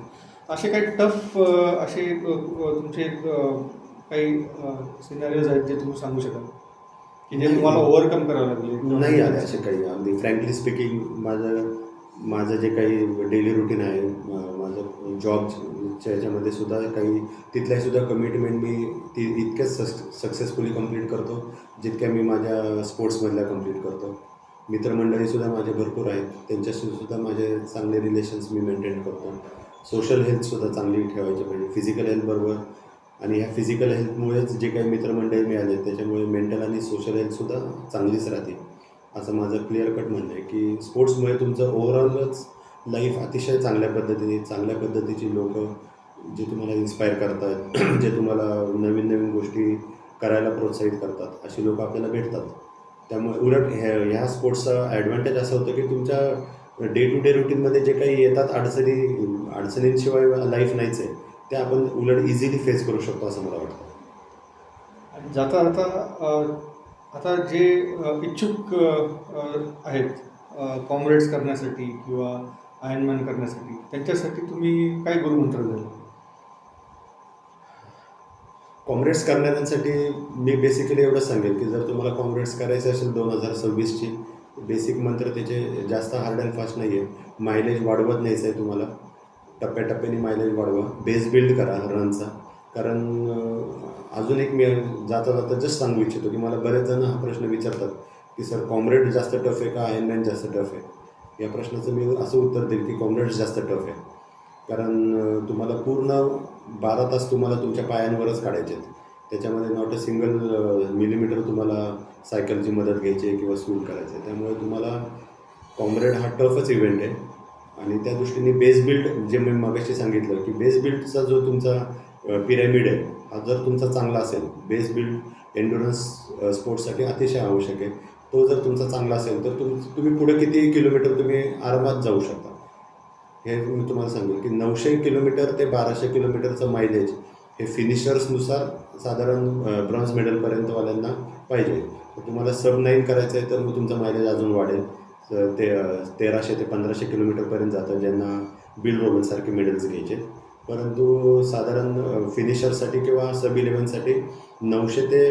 असे काही टफ असे तुमचे काही सिनारिओज आहेत जे तुम्ही सांगू शकाल की जे तुम्हाला ओव्हरकम करावं लागले? नाही आले असे काही. अगदी फ्रँकली स्पीकिंग माझं जे काही डेली रुटीन आहे, माझं जॉबच्या ह्याच्यामध्ये सुद्धा काही तिथल्याही सुद्धा कमिटमेंट मी ती इतक्याच सक्सेसफुली कंप्लीट करतो जितक्या मी माझ्या स्पोर्ट्समधल्या कंप्लीट करतो. मित्रमंडळीसुद्धा माझे भरपूर आहेत, त्यांच्याशी सुद्धा माझे चांगले रिलेशन्स मी मेंटेन करतो. सोशल हेल्थसुद्धा चांगली ठेवायची पाहिजे फिजिकल हेल्थबरोबर. आणि ह्या फिजिकल हेल्थमुळेच जे काही मित्रमंडळी मिळाले त्याच्यामुळे मेंटल आणि सोशल हेल्थसुद्धा चांगलीच राहते, असं माझं क्लिअर कट म्हणणं आहे. की स्पोर्ट्समुळे तुमचं ओव्हरऑलच लाईफ अतिशय चांगल्या पद्धतीने, चांगल्या पद्धतीची लोकं जे तुम्हाला इन्स्पायर करतात, जे तुम्हाला नवीन नवीन गोष्टी करायला प्रोत्साहित करतात, अशी लोकं आपल्याला भेटतात. त्यामुळे उलट ह्या स्पोर्ट्सचा ॲडव्हान्टेज असं होतं की तुमच्या डे टू डे रुटीनमध्ये जे काही येतात अडचणींशिवाय लाईफ नाहीच आहे, ते आपण उलट इझिली फेस करू शकतो असं मला वाटतं. आणि जाता जाता आता जे इच्छुक आहेत कॉम्रेड्स करण्यासाठी किंवा आयर्नमॅन करण्यासाठी, त्यांच्यासाठी तुम्ही काय गुरुमंत्र द्याल? कॉम्रेड्स करणाऱ्यांसाठी मी बेसिकली एवढंच सांगेल की जर तुम्हाला कॉम्रेड्स करायचं असेल 2026ची, बेसिक मंत्र त्याचे जास्त हार्ड अँड फास्ट नाही आहे. मायलेज वाढवत नाहीच आहे तुम्हाला, टप्प्याटप्प्याने मायलेज वाढवा. बेस बिल्ड करा रनचा. कारण अजून एक मी जाता जाता जस्ट सांगू इच्छितो की मला बरेच जण हा प्रश्न विचारतात की सर कॉम्रेड जास्त टफ आहे का आयर्नमॅन जास्त टफ आहे. या प्रश्नाचं मी असं उत्तर देईल की कॉम्रेड्स जास्त टफ आहे. कारण तुम्हाला पूर्ण 12 तास तुम्हाला तुमच्या पायांवरच काढायचे आहेत. त्याच्यामध्ये नॉट अ सिंगल मिलीमीटर तुम्हाला सायकलची मदत घ्यायची आहे किंवा स्विम करायचं आहे. त्यामुळे तुम्हाला कॉम्रेड हा टफच इव्हेंट आहे. आणि त्या दृष्टीने बेस बिल्ड, जे मी मगाशी सांगितलं की बेस बिल्डचा जो तुमचा पिरॅमिड आहे, हा जर तुमचा चांगला असेल, बेस बिल्ड एन्ड्युरन्स स्पोर्ट्ससाठी अतिशय आवश्यक आहे. तो जर तुमचा चांगला असेल तर तुम्ही पुढे किती किलोमीटर तुम्ही आरामात जाऊ शकता. हे मी तुम्हाला सांगेल की 900 किलोमीटर ते 1200 किलोमीटरचं मायलेज हे फिनिशर्सनुसार साधारण ब्रॉन्झ मेडलपर्यंतवाल्यांना पाहिजे. तर तुम्हाला सब 9 करायचं आहे तर मग तुमचं मायलेज अजून वाढेल. ते 1300 ते 1500 किलोमीटरपर्यंत जातं ज्यांना बिल रॉबिन्ससारखे मेडल्स घ्यायचे. परंतु साधारण फिनिशरसाठी किंवा सब 11साठी 900 ते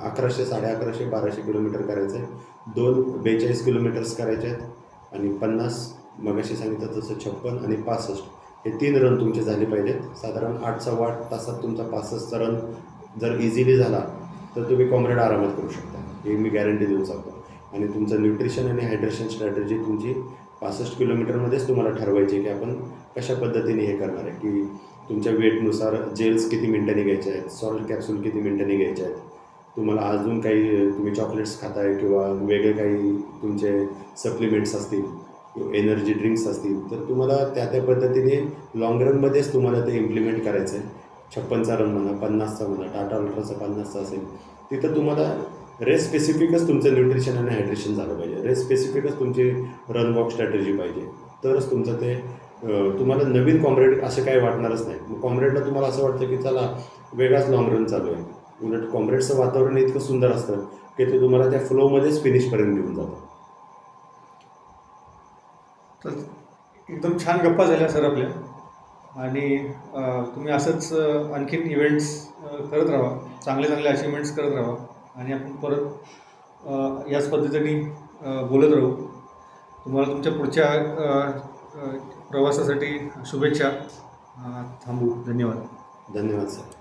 1100, 1150, 1200 किलोमीटर करायचं आहे. 42 किलोमीटर्स करायचे आहेत आणि 50 मगाशी सांगितलं तसं 56 आणि 65 हे 3 रन तुमचे झाले पाहिजेत. साधारण 8 तासात तुमचा 65चा रन जर इझिली झाला तर तुम्ही कॉम्रेड आरामात करू शकता, हे मी गॅरंटी देऊ शकतो. आणि तुमचं न्यूट्रिशन आणि हायड्रेशन स्ट्रॅटेजी तुमची 65 किलोमीटरमध्येच तुम्हाला ठरवायची की आपण कशा पद्धतीने हे करणार आहे. की तुमच्या वेटनुसार जेल्स किती मिनिटांनी घ्यायचे आहेत, सॉल्ट कॅप्सूल किती मिनिटांनी घ्यायचे आहेत, तुम्हाला अजून काही तुम्ही चॉकलेट्स खाताय किंवा वेगळे काही तुमचे सप्लिमेंट्स असतील, एनर्जी ड्रिंक्स असतील, तर तुम्हाला त्या त्या पद्धतीने लाँग रनमध्येच तुम्हाला ते इम्प्लिमेंट करायचं आहे. 56चा रन म्हणा, 50चा म्हणा, टाटा अल्ट्राचा 50चा असेल, तिथं तुम्हाला रेस स्पेसिफिकच तुमचं न्यूट्रिशन आणि हायड्रेशन झालं पाहिजे. रेस स्पेसिफिकच तुमची रन वॉक स्ट्रॅटेजी पाहिजे, तरच तुमचं ते तुम्हाला नवीन कॉम्रेड असं काही वाटणारच नाही. मग कॉम्रेडला तुम्हाला असं वाटतं की चला वेगळाच लॉंग रन चालू आहे. उलट कॉम्रेडचं वातावरण इतकं सुंदर असतं की ते तुम्हाला त्या फ्लोमध्येच फिनिशपर्यंत घेऊन जातं. तर एकदम छान गप्पा झाल्या सर आपल्या. आणि तुम्ही असंच आणखीन इव्हेंट्स करत राहा, चांगले चांगले अचिव्हमेंट्स करत राहा आणि आपण परत याच पद्धतीने बोलत राहू. तुम्हाला तुमच्या पुढच्या प्रवासासाठी शुभेच्छा. थांबू. धन्यवाद. धन्यवाद सर.